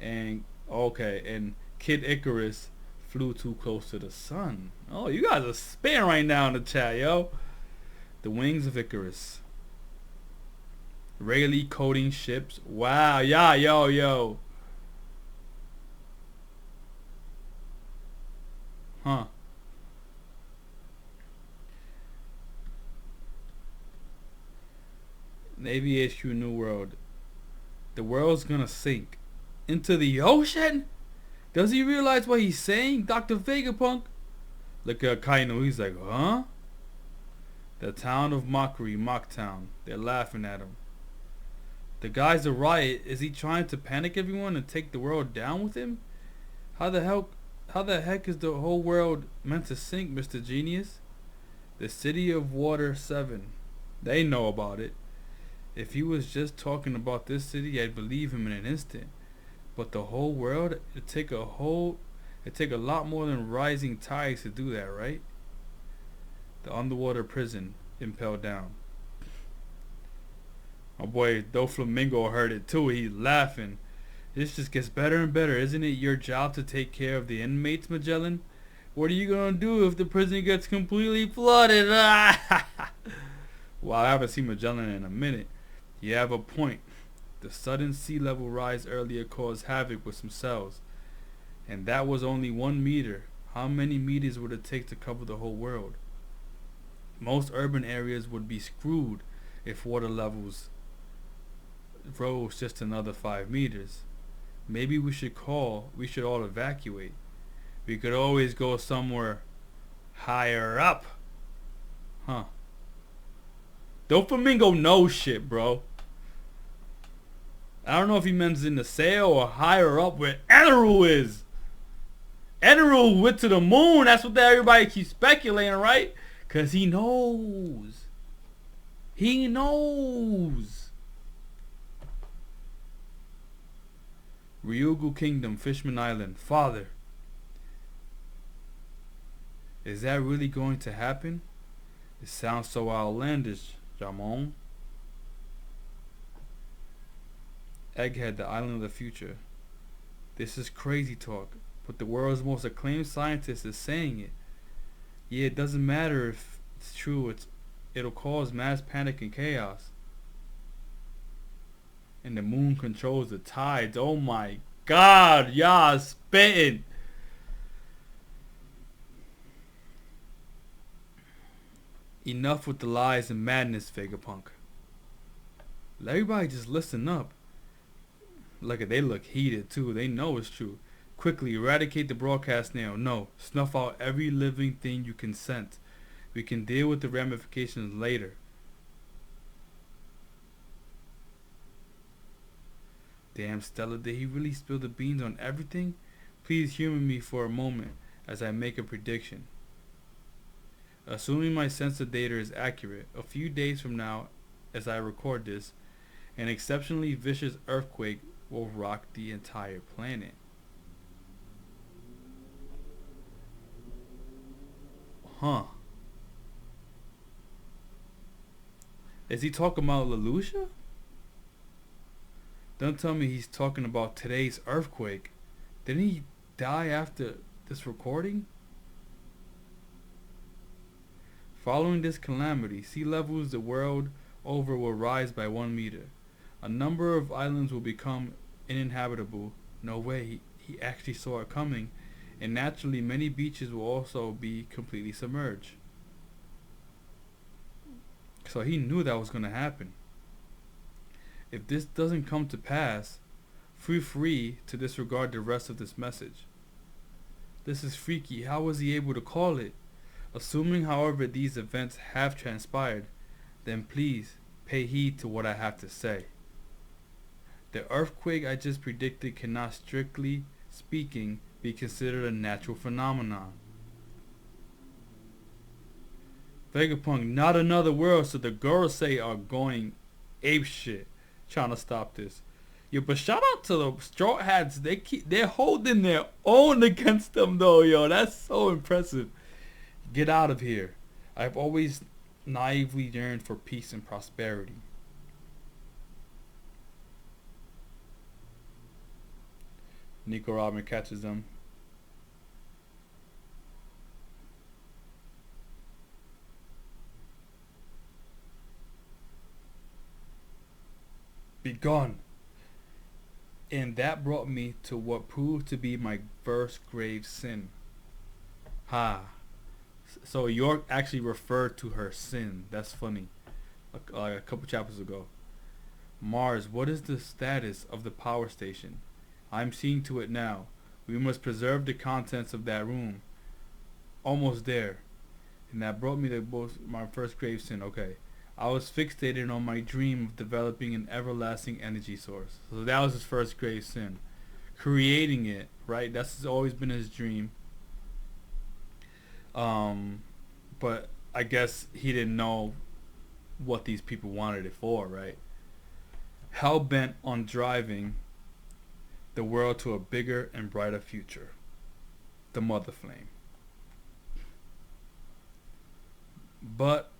And okay, and Kid Icarus flew too close to the sun. Oh, you guys are spitting right now in the chat, yo. The wings of Icarus. Rayleigh coding ships. Wow, yeah, yo. Huh. Navy HQ New World. The world's gonna sink. Into the ocean? Does he realize what he's saying, Dr. Vegapunk? Look at Kaino, he's like, huh? The town of mockery, Mocktown. They're laughing at him. The guy's a riot. Is he trying to panic everyone and take the world down with him? How the heck is the whole world meant to sink, Mr. Genius? The City of Water 7. They know about it. If he was just talking about this city, I'd believe him in an instant. But the whole world, it'd take a lot more than rising tides to do that, right? The underwater prison impelled down. My boy Doflamingo heard it too. He's laughing. This just gets better and better. Isn't it your job to take care of the inmates, Magellan? What are you gonna do if the prison gets completely flooded? Well, I haven't seen Magellan in a minute. You have a point. The sudden sea level rise earlier caused havoc with some cells. And that was only 1 meter. How many meters would it take to cover the whole world? Most urban areas would be screwed if water levels rose just another 5 meters. Maybe we should all evacuate. We could always go somewhere higher up. Huh. Doflamingo knows shit, bro. I don't know if he meant in the sail or higher up where Eneru is. Eneru went to the moon. That's what everybody keeps speculating, right? Because he knows. He knows. Ryugu Kingdom, Fishman Island. Father. Is that really going to happen? It sounds so outlandish, Jamon. Egghead, the island of the future. This is crazy talk, but the world's most acclaimed scientist is saying it. Yeah, it doesn't matter if it's true. It'll cause mass panic and chaos. And the moon controls the tides. Oh my God, y'all spitting. Enough with the lies and madness, Vegapunk. Let everybody just listen up. They look heated too. They know it's true. Quickly eradicate the broadcast now. No, snuff out every living thing you can sense. We can deal with the ramifications later. Damn, Stella, did he really spill the beans on everything? Please humor me for a moment as I make a prediction. Assuming my sensor data is accurate, a few days from now, as I record this, an exceptionally vicious earthquake will rock the entire planet. Huh. Is he talking about Lelouch? Don't tell me he's talking about today's earthquake. Didn't he die after this recording? Following this calamity, sea levels the world over will rise by 1 meter. A number of islands will become uninhabitable. No way, he actually saw it coming. And naturally, many beaches will also be completely submerged. So he knew that was going to happen. If this doesn't come to pass, feel free to disregard the rest of this message. This is freaky. How was he able to call it? Assuming, however, these events have transpired, then please pay heed to what I have to say. The earthquake I just predicted cannot, strictly speaking, be considered a natural phenomenon. Vegapunk, not another world, so the girls say are going ape shit, trying to stop this. Yo, but shout out to the straw hats. They're holding their own against them though, yo. That's so impressive. Get out of here. I've always naively yearned for peace and prosperity. Nico Robin catches them. Be gone. And that brought me to what proved to be my first grave sin. Ha. So York actually referred to her sin. That's funny. Like a couple chapters ago. Mars, what is the status of the power station? I'm seeing to it now. We must preserve the contents of that room. Almost there. And that brought me to my first grave sin. Okay. I was fixated on my dream of developing an everlasting energy source. So that was his first grave sin. Creating it, right? That's always been his dream. But I guess he didn't know what these people wanted it for, right? Hell bent on driving the world to a bigger and brighter future. The mother flame. But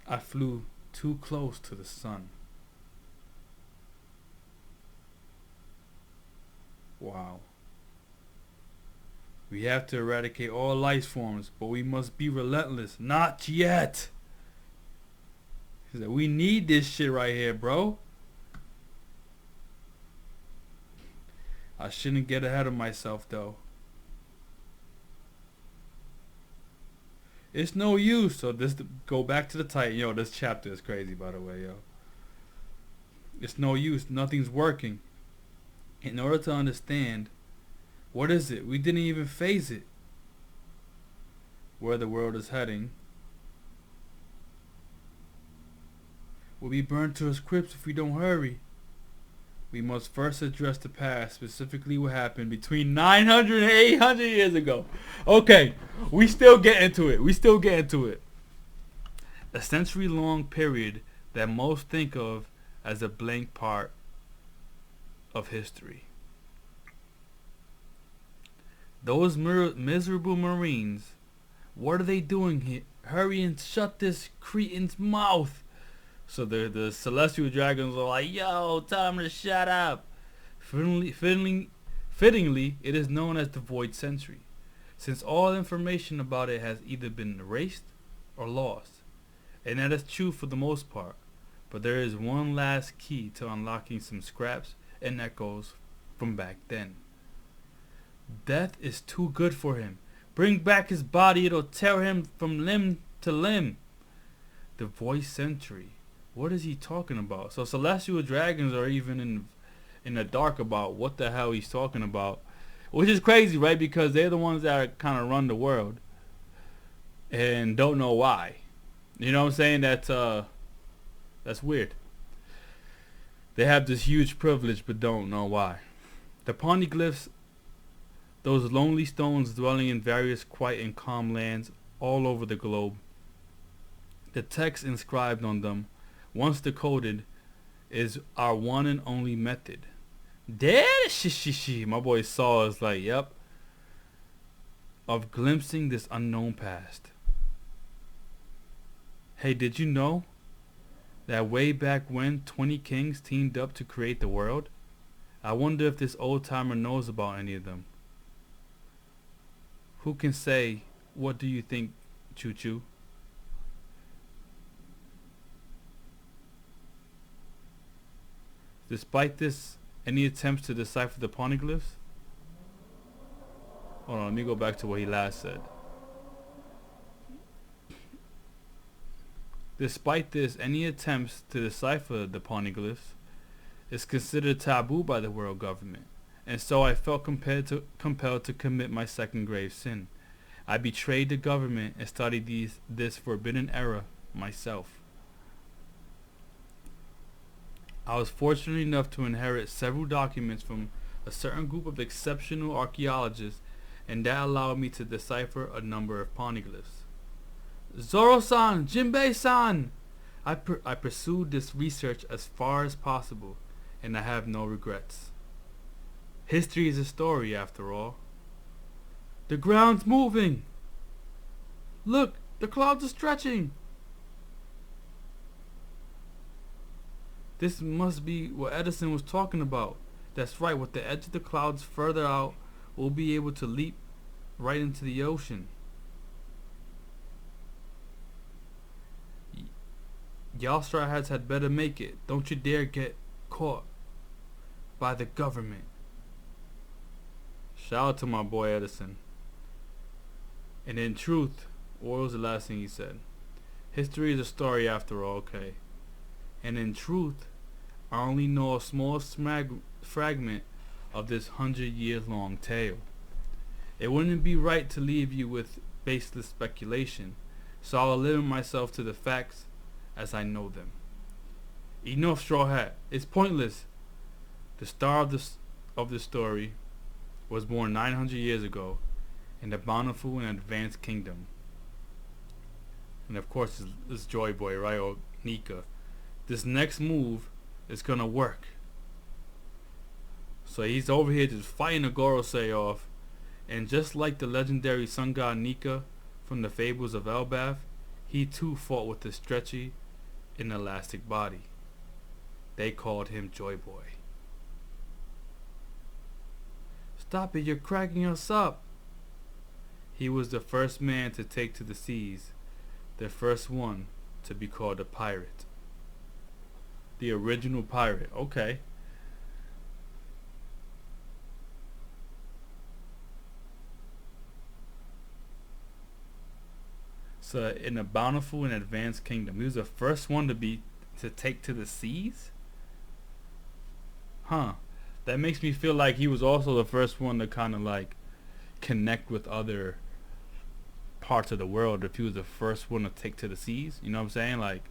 I flew too close to the sun. Wow. We have to eradicate all life forms, but we must be relentless. Not yet. He said, we need this shit right here, bro. I shouldn't get ahead of myself, though. It's no use. So this go back to the Titan. Yo, this chapter is crazy, by the way, yo. It's no use. Nothing's working. In order to understand, what is it? We didn't even phase it. Where the world is heading. We'll be burned to its crypts if we don't hurry. We must first address the past, specifically what happened between 900 and 800 years ago. Okay, we still get into it. A century-long period that most think of as a blank part of history. Those miserable Marines, what are they doing here? Hurry and shut this cretin's mouth. So the celestial dragons are like, yo, tell him to shut up. Fittingly, it is known as the Void Century, since all information about it has either been erased or lost. And that is true for the most part. But there is one last key to unlocking some scraps and echoes from back then. Death is too good for him. Bring back his body, it'll tear him from limb to limb. The Void Century. What is he talking about? So celestial dragons are even in the dark about what the hell he's talking about. Which is crazy, right? Because they're the ones that kind of run the world. And don't know why. You know what I'm saying? That's weird. They have this huge privilege but don't know why. The poneglyphs, those lonely stones dwelling in various quiet and calm lands all over the globe. The text inscribed on them, once decoded, is our one and only method. My boy Saul is like, yep. Of glimpsing this unknown past. Hey, did you know that way back when 20 kings teamed up to create the world? I wonder if this old timer knows about any of them. Who can say, what do you think, Choo Choo? Despite this, any attempts to decipher the poneglyphs? Hold on, let me go back to what he last said. Despite this, any attempts to decipher the poneglyphs is considered taboo by the world government, and so I felt compelled to commit my second grave sin. I betrayed the government and studied this forbidden era myself. I was fortunate enough to inherit several documents from a certain group of exceptional archaeologists, and that allowed me to decipher a number of poneglyphs. Zoro-san! Jinbei-san! I pursued this research as far as possible, and I have no regrets. History is a story, after all. The ground's moving! Look! The clouds are stretching! This must be what Edison was talking about. That's right, with the edge of the clouds further out, we'll be able to leap right into the ocean. Y'all straw hats had better make it. Don't you dare get caught by the government. Shout out to my boy Edison. And in truth, what was the last thing he said? History is a story after all, okay? And in truth, I only know a small fragment of this 100-year-long tale. It wouldn't be right to leave you with baseless speculation, so I'll limit myself to the facts as I know them. Enough, Straw Hat. It's pointless. The star of the story was born 900 years ago in the bountiful and advanced kingdom. And of course, it's Joyboy, right? Or Nika. This next move is gonna work. So he's over here just fighting a Gorosei off. And just like the legendary sun god Nika from the fables of Elbaf, he too fought with a stretchy, inelastic body. They called him Joyboy. Stop it, you're cracking us up. He was the first man to take to the seas, the first one to be called a pirate. The original pirate, okay. So in a bountiful and advanced kingdom, he was the first one to take to the seas? Huh. That makes me feel like he was also the first one to kind of like connect with other parts of the world if he was the first one to take to the seas. You know what I'm saying? Like,